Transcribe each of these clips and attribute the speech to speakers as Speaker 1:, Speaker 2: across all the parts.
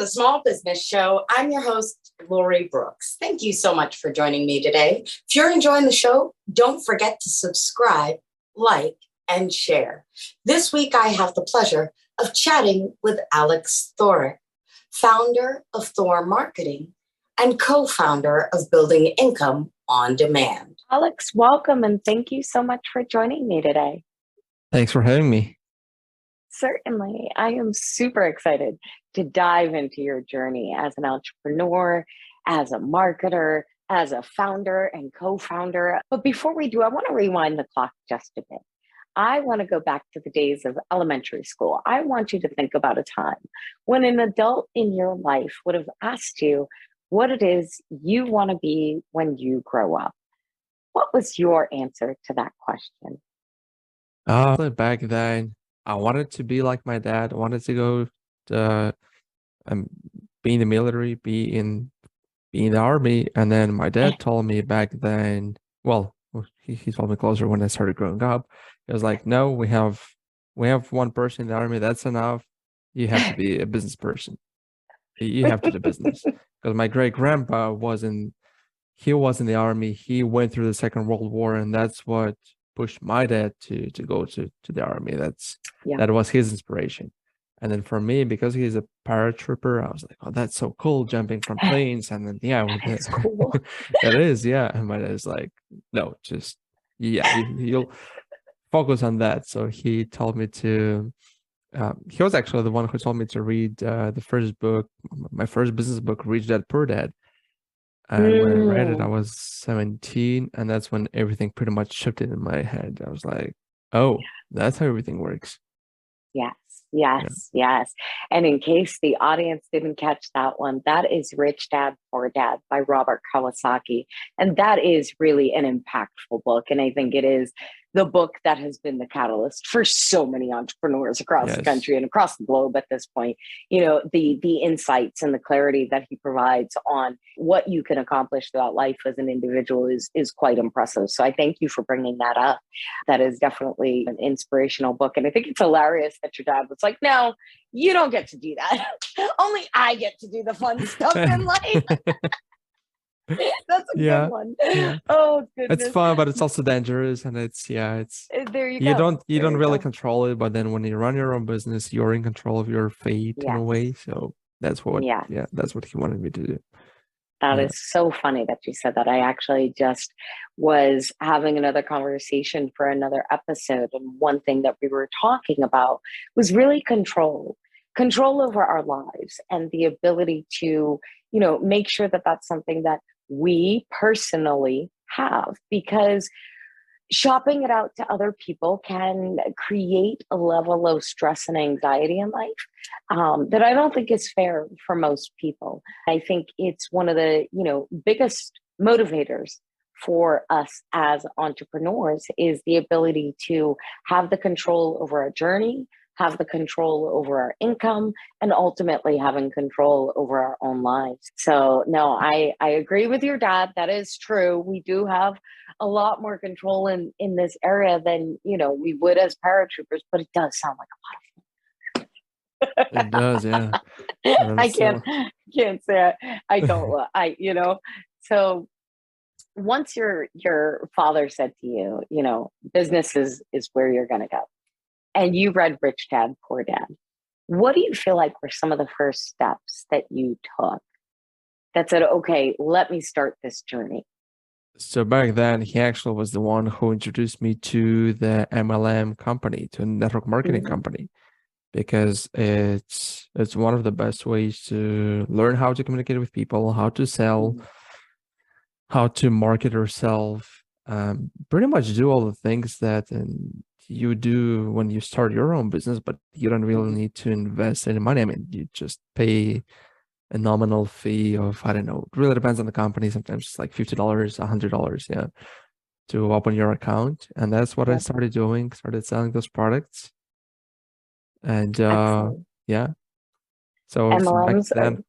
Speaker 1: the Small Business Show. I'm your host, Lori Brooks. Thank you so much for joining me today. If you're enjoying the show, don't forget to subscribe, like, and share. This week, I have the pleasure of chatting with Alex Thoric, founder of Thor Marketing and co-founder of Building Income on Demand.
Speaker 2: Alex, welcome, and thank you so much for joining me today.
Speaker 3: Thanks for having me.
Speaker 2: Certainly. I am super excited to dive into your journey as an entrepreneur, as a marketer, as a founder and co-founder. But before we do, I want to rewind the clock just a bit. I want to go back to the days of elementary school. I want you to think about a time when an adult in your life would have asked you what it is you want to be when you grow up. What was your answer to that question?
Speaker 3: Back then, I wanted to be like my dad. I wanted to go to be in the military, be in the army. And then my dad told me back then, well, he told me closer when I started growing up. It was like, no, we have one person in the army. That's enough. You have to be a business person. You have to do business. Because my great grandpa was in the army. He went through the Second World War, and that's what pushed my dad to go to the army. That was his inspiration. And then for me, because he's a paratrooper, I was like, oh, that's so cool, jumping from planes. And then
Speaker 2: That's cool.
Speaker 3: that is, yeah. And my dad is like, no, just you'll focus on that. So he told me to he was actually the one who told me to read the first book, my first business book, Rich Dad Poor Dad. And when I read it, I was 17, and that's when everything pretty much shifted in my head. I was like, oh, that's how everything works.
Speaker 2: Yes. And in case the audience didn't catch that one, that is Rich Dad, Poor Dad by Robert Kiyosaki. And that is really an impactful book. And I think it is the book that has been the catalyst for so many entrepreneurs across the country and across the globe at this point. You know, the insights and the clarity that he provides on what you can accomplish throughout life as an individual is quite impressive. So I thank you for bringing that up. That is definitely an inspirational book. And I think it's hilarious that your dad was like, no, you don't get to do that. Only I get to do the fun stuff in life. That's a good one. Yeah. Oh goodness.
Speaker 3: It's fun, but it's also dangerous, and it's
Speaker 2: there you go.
Speaker 3: You don't really control it, but then when you run your own business, you're in control of your fate in a way. So that's what that's what he wanted me to do.
Speaker 2: That is so funny that you said that. I actually just was having another conversation for another episode, and one thing that we were talking about was really control over our lives and the ability to, make sure that that's something that we personally have, because shopping it out to other people can create a level of stress and anxiety in life that I don't think is fair for most people. I think it's one of the, biggest motivators for us as entrepreneurs is the ability to have the control over our journey, have the control over our income, and ultimately having control over our own lives. So no, I agree with your dad. That is true. We do have a lot more control in this area than, we would as paratroopers, but it does sound like a lot of fun.
Speaker 3: It does, yeah.
Speaker 2: I can't say I don't, so once your father said to you, business is where you're going to go, and you read Rich Dad, Poor Dad, what do you feel like were some of the first steps that you took that said, okay, let me start this journey?
Speaker 3: So back then, he actually was the one who introduced me to the MLM company, to a network marketing company, because it's one of the best ways to learn how to communicate with people, how to sell, how to market yourself, pretty much do all the things that you do when you start your own business, but you don't really need to invest any money. I mean, you just pay a nominal fee of, I don't know, it really depends on the company. Sometimes it's like $50, $100, to open your account. And that's what I started doing, started selling those products. And So
Speaker 2: MLMs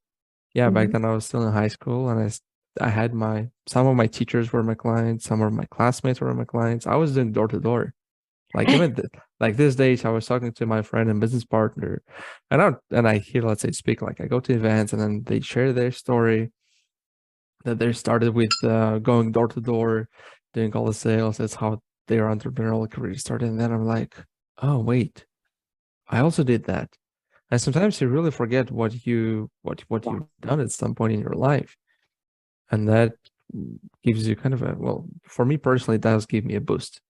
Speaker 3: back then I was still in high school, and I had some of my teachers were my clients, some of my classmates were my clients. I was doing door to door. Like Like these days, I was talking to my friend and business partner, and I hear, let's say, speak, like I go to events and then they share their story that they started with going door to door, doing all the sales. That's how their entrepreneurial career started. And then I'm like, oh wait, I also did that. And sometimes you really forget what
Speaker 2: Yeah.
Speaker 3: you've done at some point in your life, and that gives you kind of a, well, for me personally, it does give me a boost.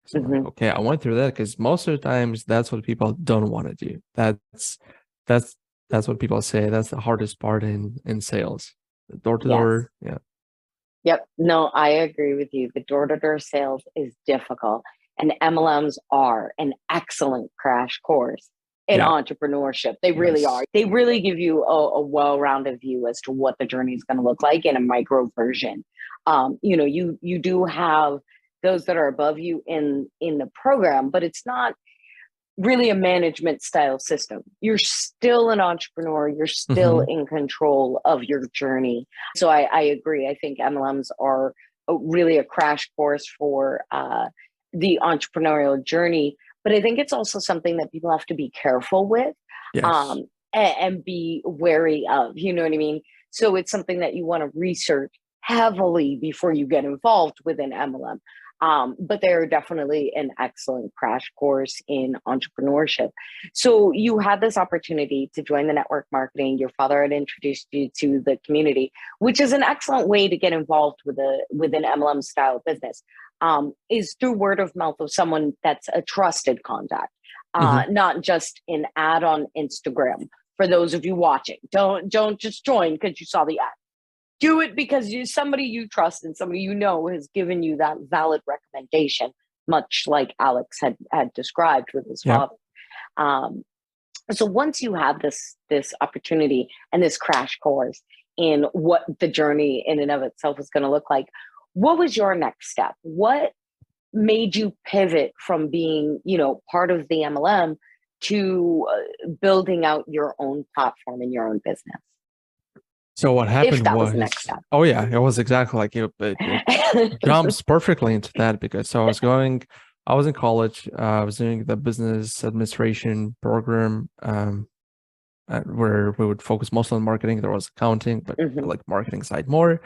Speaker 3: So I'm like,
Speaker 2: Hmm.
Speaker 3: okay, I went through that, because most of the times that's what people don't want to do. That's that's what people say. That's the hardest part in sales. Door to
Speaker 2: Yes.
Speaker 3: door. Yeah.
Speaker 2: Yep. No, I agree with you. The door-to-door sales is difficult, and MLMs are an excellent crash course in
Speaker 3: Yeah.
Speaker 2: entrepreneurship. They really
Speaker 3: Yes.
Speaker 2: are. They really give you a well-rounded view as to what the journey is going to look like in a micro version. You do have those that are above you in the program, but it's not really a management style system. You're still an entrepreneur, you're still
Speaker 3: Hmm.
Speaker 2: in control of your journey. So I agree. I think MLMs are really a crash course for the entrepreneurial journey. But I think it's also something that people have to be careful with,
Speaker 3: Yes.
Speaker 2: um, and be wary of. You know what I mean? So it's something that you want to research heavily before you get involved with an MLM. But they're definitely an excellent crash course in entrepreneurship. So you had this opportunity to join the network marketing. Your father had introduced you to the community, which is an excellent way to get involved with an MLM style business. Is through word of mouth of someone that's a trusted contact,
Speaker 3: Hmm.
Speaker 2: not just an ad on Instagram. For those of you watching, don't just join because you saw the ad. Do it because somebody you trust and somebody you know has given you that valid recommendation, much like Alex had described with his
Speaker 3: Yeah.
Speaker 2: father. Um, so once you have this opportunity and this crash course in what the journey in and of itself is going to look like, what was your next step? What made you pivot from being, part of the MLM to building out your own platform in your own business?
Speaker 3: So what
Speaker 2: If
Speaker 3: happened
Speaker 2: that was the next
Speaker 3: was,
Speaker 2: step.
Speaker 3: oh yeah, it was exactly like it jumps perfectly into that, because so I was in college. I was doing the business administration program, where we would focus mostly on marketing. There was accounting, but I
Speaker 2: Mhm.
Speaker 3: like marketing side more.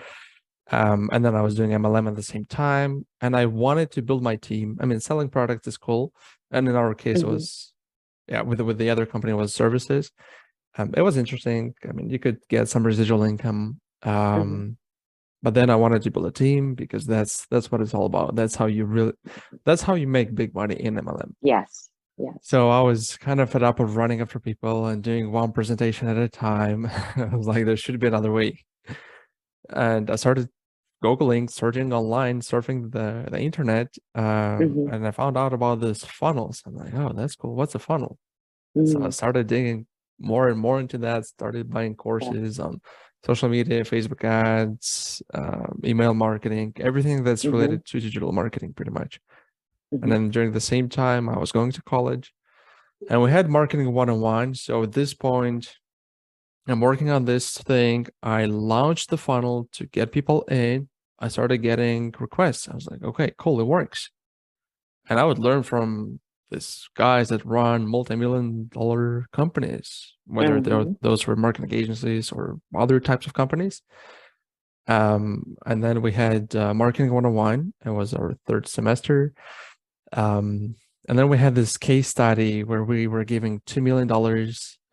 Speaker 3: And then I was doing MLM at the same time, and I wanted to build my team. I mean, selling products is cool, and in our case, it
Speaker 2: Mhm.
Speaker 3: was, yeah, with the other company, it was services. It was interesting. I mean, you could get some residual income.
Speaker 2: Mhm.
Speaker 3: But then I wanted to build a team, because that's what it's all about. That's how you make big money in MLM.
Speaker 2: Yes. Yes.
Speaker 3: So I was kind of fed up of running after people and doing one presentation at a time. I was like, there should be another way. And I started Googling, searching online, surfing the internet,
Speaker 2: Mhm.
Speaker 3: and I found out about this funnels. I'm like, oh, that's cool. What's a funnel? So I
Speaker 2: Mm.
Speaker 3: started digging more and more into that, started buying
Speaker 2: Yeah.
Speaker 3: courses on social media, Facebook ads, email marketing, everything that's
Speaker 2: Mhm.
Speaker 3: related to digital marketing, pretty much. And
Speaker 2: Mhm.
Speaker 3: then during the same time, I was going to college, and we had marketing 101. So at this point, I'm working on this thing. I launched the funnel to get people in. I started getting requests. I was like, okay, cool, it works. And I would learn from these guys that run multi-million dollar companies, whether they're
Speaker 2: Mhm.
Speaker 3: those were marketing agencies or other types of companies. And then we had marketing 101. It was our third semester. Um, and then we had this case study where we were giving $2 million,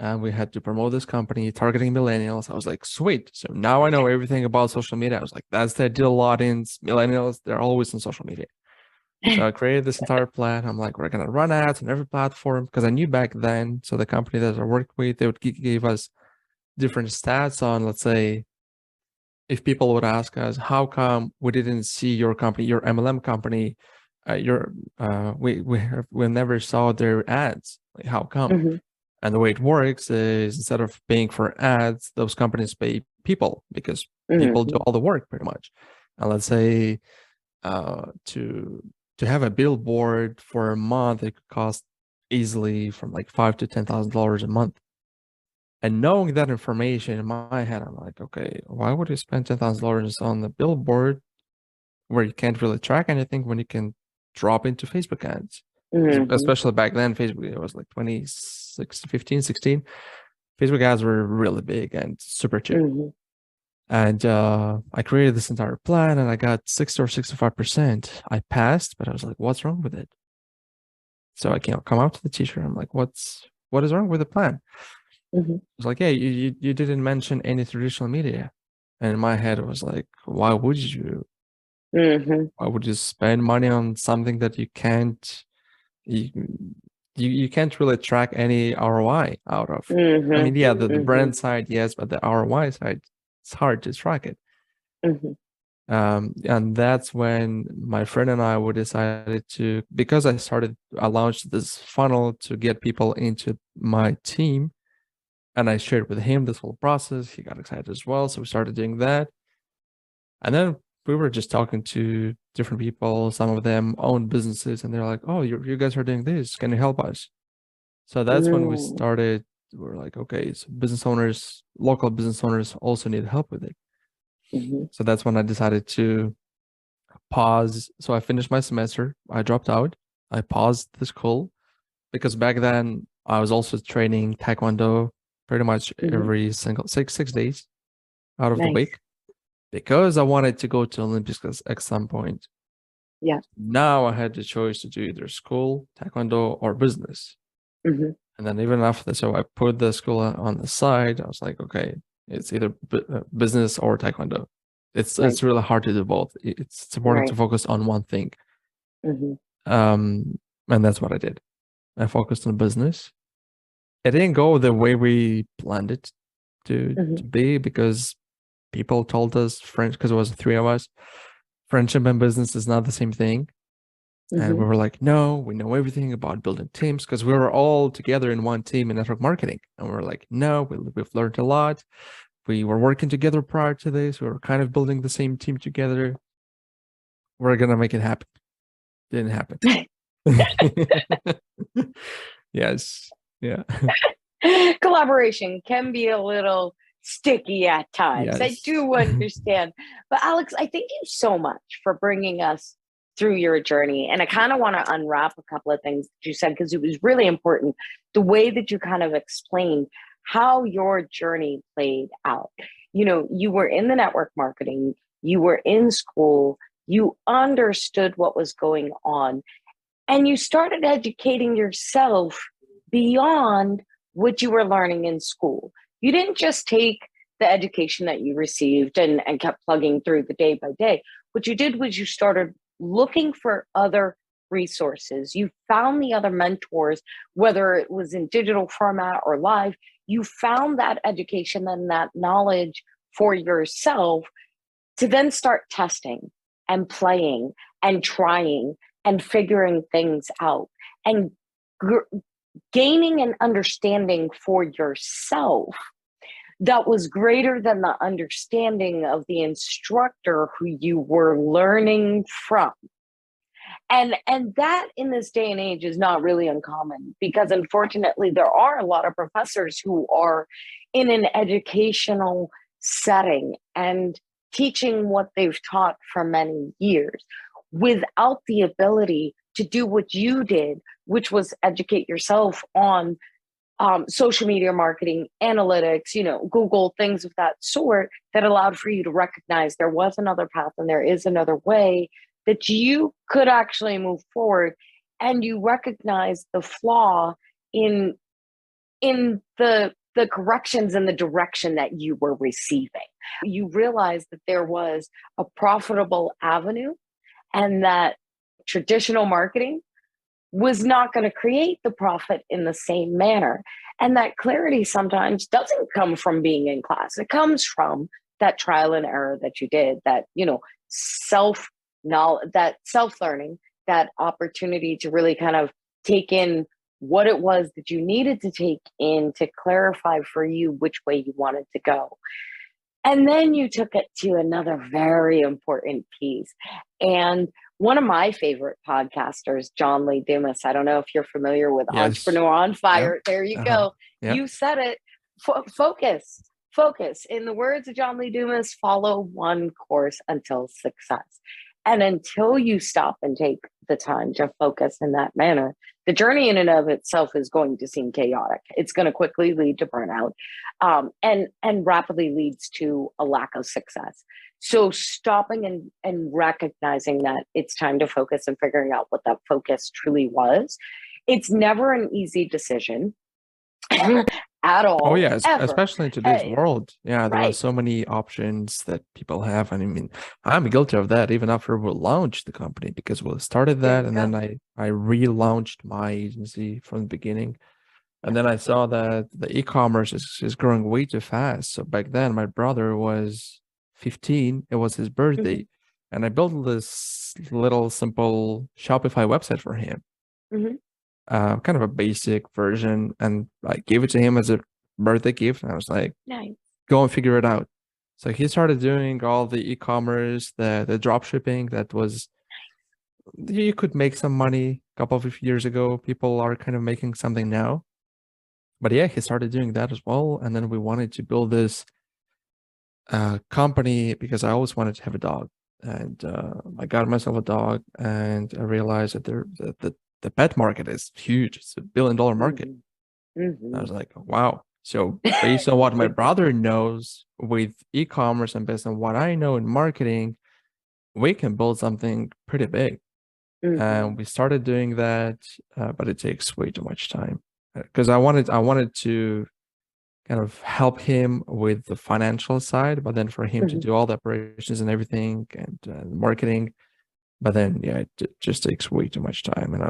Speaker 3: and we had to promote this company targeting millennials. I was like, sweet. So now I know everything about social media. I was like, that's the ideal audience. Millennials, they're always on social media. So I created this entire plan. I'm like, we're gonna run ads on every platform, because I knew back then. So the company that I worked with, they would give us different stats on, let's say, if people would ask us, how come we didn't see your company, your MLM company, we never saw their ads? Like, how come?
Speaker 2: Mhm.
Speaker 3: And the way it works is, instead of paying for ads, those companies pay people, because people do
Speaker 2: Mhm.
Speaker 3: all the work pretty much. And let's say to have a billboard for a month, it could cost easily from like $5,000 to $10,000 a month. And knowing that information in my head, I'm like, okay, why would you spend $10,000 on the billboard where you can't really track anything, when you can drop into Facebook ads? Especially back then, Facebook, it was like 2015, 16. Facebook ads were really big and super cheap. And I created this entire plan and I got 60 or 65%. I passed, but I was like, what's wrong with it? So I can't come out to the teacher. I'm like, what is wrong with the plan? It's like, yeah, you didn't mention any traditional media. And in my head, it was like, why would you? Why would you spend money on something that you can't really track any ROI out of? I mean, yeah, the brand side, yes, but the ROI side, it's hard to track it. And that's when my friend and I decided to, because I launched this funnel to get people into my team, and I shared with him this whole process. He got excited as well, so we started doing that. And then we were just talking to different people. Some of them own businesses, and they're like, "Oh, you guys are doing this. Can you help us?" So that's when we started. We're like, okay, so local business owners also need help with it. So that's when I decided to pause. So I finished my semester. I dropped out. I paused the school because back then I was also training Taekwondo pretty much every single 6 days out of the week, because I wanted to go to Olympics at some point.
Speaker 2: Yeah.
Speaker 3: Now I had the choice to do either school, Taekwondo, or business. And then even after that, so I put the school on the side. I was like, okay, it's either business or Taekwondo. It's really hard to do both. It's important to focus on one thing. And that's what I did. I focused on business. It didn't go the way we planned it to be, because people told us because it was 3 of us, friendship and business is not the same thing. And we were like, no, we know everything about building teams, because we were all together in one team in network marketing. And we were like, no, we've learned a lot. We were working together prior to this. We were kind of building the same team together. We're going to make it happen. Didn't happen. Yes. Yeah.
Speaker 2: Collaboration can be a little sticky at times.
Speaker 3: Yes.
Speaker 2: I do understand. But Alex, I thank you so much for bringing us through your journey. And I kind of want to unwrap a couple of things that you said, because it was really important, the way that you kind of explained how your journey played out. You know, you were in the network marketing, you were in school, you understood what was going on, and you started educating yourself beyond what you were learning in school. You didn't just take the education that you received and kept plugging through the day by day. What you did was you started looking for other resources. You found the other mentors, whether it was in digital format or live. You found that education and that knowledge for yourself to then start testing and playing and trying and figuring things out and gaining an understanding for yourself that was greater than the understanding of the instructor who you were learning from. And that in this day and age is not really uncommon, because unfortunately there are a lot of professors who are in an educational setting and teaching what they've taught for many years without the ability to do what you did, which was educate yourself on social media marketing, analytics, Google, things of that sort, that allowed for you to recognize there was another path and there is another way that you could actually move forward. And you recognize the flaw in the corrections and the direction that you were receiving. You realized that there was a profitable avenue, and that traditional marketing was not going to create the profit in the same manner. And that clarity sometimes doesn't come from being in class. It comes from that trial and error that you did, that, self-knowledge, that self-learning, that opportunity to really kind of take in what it was that you needed to take in to clarify for you which way you wanted to go. And then you took it to another very important piece. And one of my favorite podcasters, John Lee Dumas, I don't know if you're familiar with Entrepreneur on Fire. Yeah. There you go. Yeah. You said it. Focus. In the words of John Lee Dumas, follow one course until success. And until you stop and take the time to focus in that manner, the journey in and of itself is going to seem chaotic. It's going to quickly lead to burnout, and rapidly leads to a lack of success. So stopping and recognizing that it's time to focus and figuring out what that focus truly was. It's never an easy decision at
Speaker 3: Oh
Speaker 2: all,
Speaker 3: yeah,
Speaker 2: ever.
Speaker 3: especially in today's
Speaker 2: Uh,
Speaker 3: world. Yeah, there are
Speaker 2: right.
Speaker 3: so many options that people have. And I mean, I'm guilty of that even after we launched the company because we started
Speaker 2: There
Speaker 3: that
Speaker 2: you
Speaker 3: and
Speaker 2: go.
Speaker 3: then I relaunched my agency from the beginning. And then I saw that the e-commerce is growing way too fast. So back then my brother was 15, it was his
Speaker 2: Hmm.
Speaker 3: birthday, and I built this little simple Shopify website for him,
Speaker 2: Hmm.
Speaker 3: kind of a basic version, and I gave it to him as a birthday gift. And I was like,
Speaker 2: Nice.
Speaker 3: go and figure it out. So he started doing all the e-commerce, the drop shipping that was you could make some money a couple of years ago. People are kind of making something now. But yeah, he started doing that as well. And then we wanted to build this company because I always wanted to have a dog. And I got myself a dog and I realized that the pet market is huge. It's $1 billion market.
Speaker 2: Hmm.
Speaker 3: I
Speaker 2: Hmm.
Speaker 3: was like, wow. So based on what my brother knows with e-commerce and based on what I know in marketing, we can build something pretty big. And
Speaker 2: Hmm.
Speaker 3: we started doing that, but it takes way too much time because I wanted to kind of help him with the financial side, but then for him to
Speaker 2: Hmm.
Speaker 3: do all the operations and everything and marketing. But then yeah, it just takes way too much time, and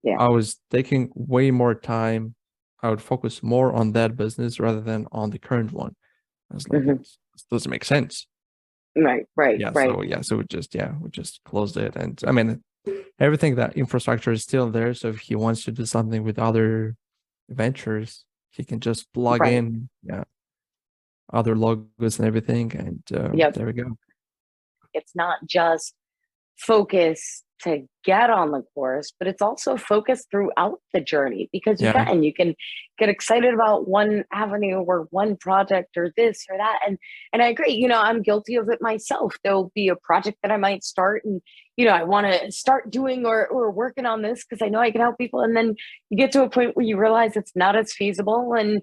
Speaker 2: Yeah.
Speaker 3: I was taking way more time. I would focus more on that business rather than on the current one. I was like,
Speaker 2: Hmm.
Speaker 3: this doesn't make sense.
Speaker 2: Right. Right.
Speaker 3: Yeah,
Speaker 2: Right.
Speaker 3: so we just closed it, and I mean everything that infrastructure is still there. So if he wants to do something with other ventures, he can just plug
Speaker 2: Right.
Speaker 3: in other logos and everything, and
Speaker 2: Yep.
Speaker 3: there we go.
Speaker 2: It's not just focus to get on the course, but it's also focus throughout the journey because
Speaker 3: Yeah,
Speaker 2: you can get excited about one avenue or one project or this or that. And I agree, I'm guilty of it myself. There'll be a project that I might start and I want to start doing or working on this because I know I can help people. And then you get to a point where you realize it's not as feasible and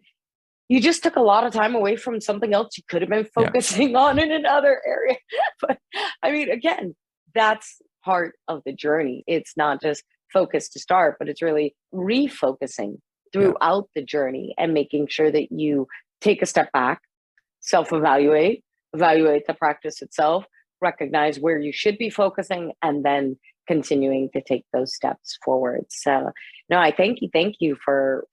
Speaker 2: you just took a lot of time away from something else you could have been
Speaker 3: yeah,
Speaker 2: focusing on in another area. But I mean, again, that's part of the journey. It's not just focus to start, but it's really refocusing
Speaker 3: yeah,
Speaker 2: throughout the journey and making sure that you take a step back, self evaluate, evaluate the practice itself, recognize where you should be focusing, and then continuing to take those steps forward. So, no, I thank you for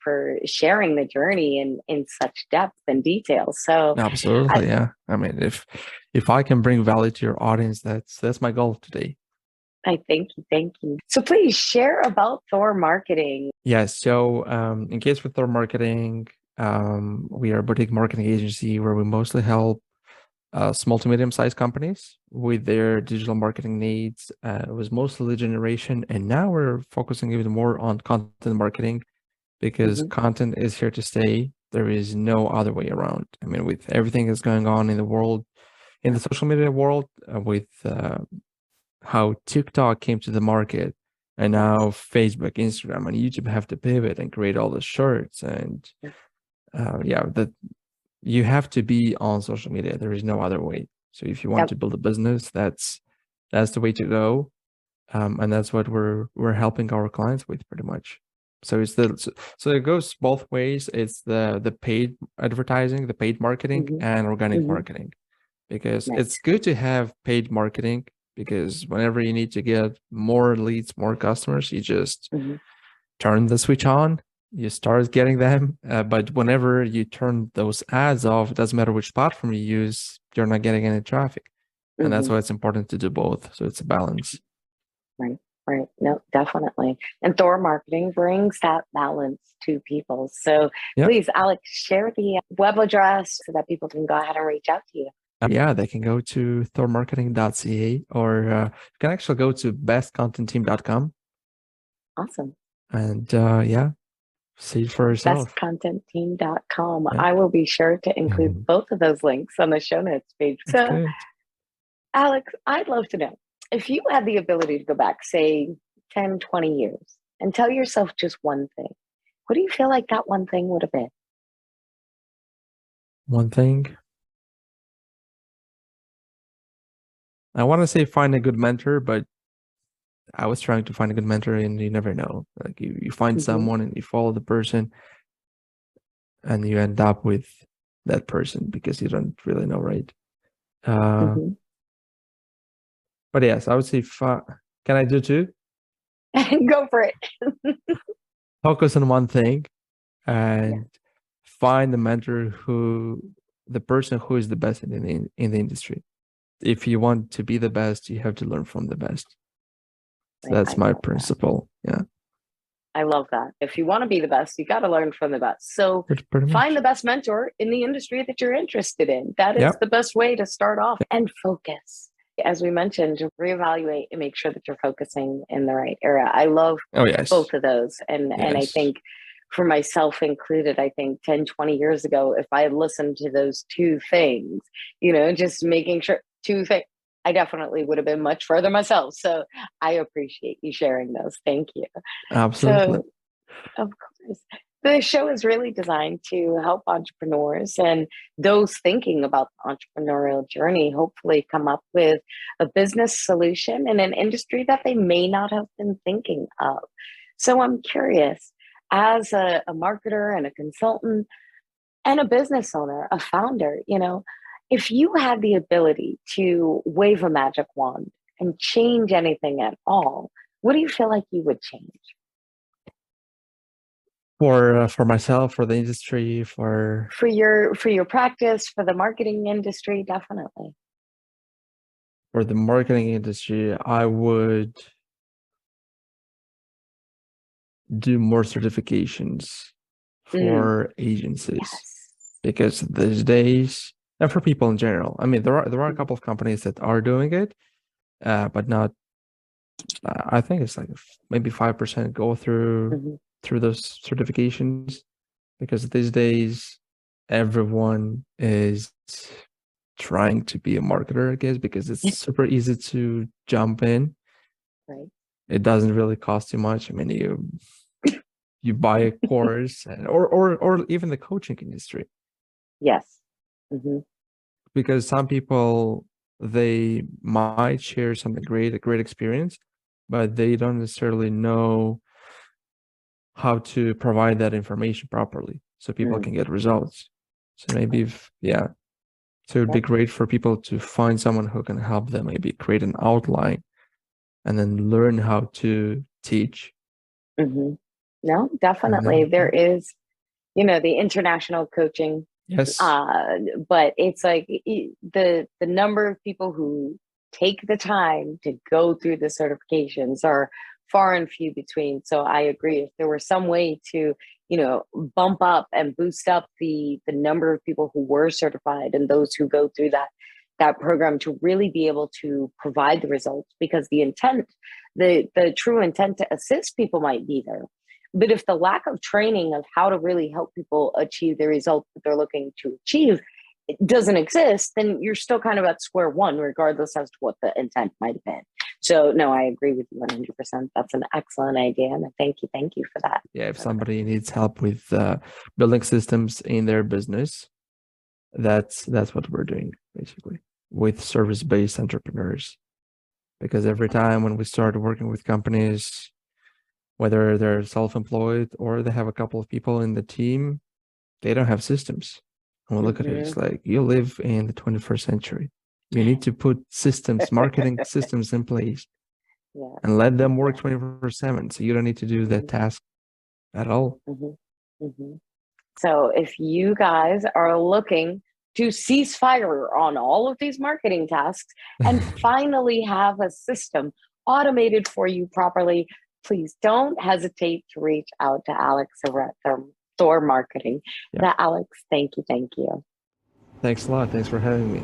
Speaker 2: sharing the journey in such depth and detail. So, I,
Speaker 3: absolutely. Yeah, I mean, if I can bring value to your audience, that's my goal today.
Speaker 2: I thank you. So, please share about Thor Marketing.
Speaker 3: Yeah. So, in case with our marketing, we are a boutique marketing agency where we mostly help small to medium sized companies with their digital marketing needs. It was mostly lead generation, and now we're focusing even more on content marketing because
Speaker 2: Hmm.
Speaker 3: content is here to stay. There is no other way around. I mean, with everything that's going on in the world, in the social media world, with how TikTok came to the market, and now
Speaker 2: Yes.
Speaker 3: Facebook, Instagram, and YouTube have to pivot and create all the shirts and yeah, that you have to be on social media. There is no other way. So if you want
Speaker 2: Yep.
Speaker 3: to build a business, that's the way to go, and that's what we're helping our clients with pretty much. So so it goes both ways. It's the paid advertising, the paid marketing,
Speaker 2: Hmm.
Speaker 3: and organic
Speaker 2: Hmm.
Speaker 3: marketing because
Speaker 2: Nice.
Speaker 3: it's good to have paid marketing because whenever you need to get more leads, more customers, you just
Speaker 2: Hmm.
Speaker 3: turn the switch on, you start getting them. But whenever you turn those ads off, it doesn't matter which platform you use, you're not getting any traffic. And that's
Speaker 2: Hmm.
Speaker 3: why it's important to do both. So it's a balance.
Speaker 2: Right, right. No, definitely. And Thor Marketing brings that balance to people. So
Speaker 3: Yeah.
Speaker 2: please, Alex, share the web address so that people can go ahead and reach out to you.
Speaker 3: Yeah, they can go to thormarketing.ca or you can actually go to bestcontentteam.com
Speaker 2: Awesome.
Speaker 3: and yeah, see it for yourself.
Speaker 2: Bestcontentteam.com.
Speaker 3: Yeah.
Speaker 2: I will be sure to include
Speaker 3: Mhm.
Speaker 2: both of those links on the show notes page.
Speaker 3: That's
Speaker 2: So,
Speaker 3: good.
Speaker 2: Alex, I'd love to know if you had the ability to go back, say 10, 20 years and tell yourself just one thing, what do you feel like that one thing would have been?
Speaker 3: One thing I want to say find a good mentor, but I was trying to find a good mentor and you never know. Like you find someone and you follow the person and you end up with that person because you don't really know, right? But yes, I would say can I do two?
Speaker 2: Go for it.
Speaker 3: Focus on one thing and find the mentor the person who is the best in the industry. If you want to be the best, you have to learn from the best. So that's my principle. Yeah.
Speaker 2: I love that. If you want to be the best, you got to learn from the best. So
Speaker 3: Pretty
Speaker 2: find
Speaker 3: much.
Speaker 2: the best mentor in the industry that you're interested in. That is the best way to start off and focus. As we mentioned, reevaluate and make sure that you're focusing in the right area. I love both of those. And I think for myself included, I think 10, 20 years ago, if I had listened to those two things, just making sure two things, I definitely would have been much further myself. So I appreciate you sharing those. Thank you.
Speaker 3: Absolutely.
Speaker 2: So, of course, the show is really designed to help entrepreneurs and those thinking about the entrepreneurial journey hopefully come up with a business solution in an industry that they may not have been thinking of. So I'm curious, as a marketer and a consultant and a business owner, a founder, if you had the ability to wave a magic wand and change anything at all, what do you feel like you would change?
Speaker 3: For myself, for the industry, for
Speaker 2: your practice, for the marketing industry, definitely.
Speaker 3: For the marketing industry, I would do more certifications for agencies because these days, and for people in general, I mean, there are a couple of companies that are doing it, but not. I think it's like maybe 5% go through those certifications, because these days everyone is trying to be a marketer, I guess, because it's super easy to jump in.
Speaker 2: Right.
Speaker 3: It doesn't really cost you much. I mean, you buy a course or even the coaching industry.
Speaker 2: Yes.
Speaker 3: Because some people, they might share something great, a great experience, but they don't necessarily know how to provide that information properly so people can get results. So maybe so it'd be great for people to find someone who can help them maybe create an outline and then learn how to teach.
Speaker 2: No, definitely. There is, the international coaching.
Speaker 3: Yes.
Speaker 2: But it's like the number of people who take the time to go through the certifications are far and few between. So I agree. If there were some way to, bump up and boost up the number of people who were certified and those who go through that program to really be able to provide the results, because the intent, the true intent to assist people might be there. But if the lack of training of how to really help people achieve the results that they're looking to achieve doesn't exist, then you're still kind of at square one, regardless as to what the intent might have been. So no, I agree with you 100%. That's an excellent idea. And thank you for that.
Speaker 3: Yeah, if somebody needs help with building systems in their business, that's what we're doing basically with service-based entrepreneurs. Because every time when we start working with companies, whether they're self-employed or they have a couple of people in the team, they don't have systems. And we look at it, it's like, you live in the 21st century. You need to put systems, marketing systems in place and let them work 24/7. So you don't need to do that task at all.
Speaker 2: So if you guys are looking to cease fire on all of these marketing tasks and finally have a system automated for you properly, please don't hesitate to reach out to Alex over at Thor Marketing. Alex, thank you.
Speaker 3: Thanks a lot. Thanks for having me.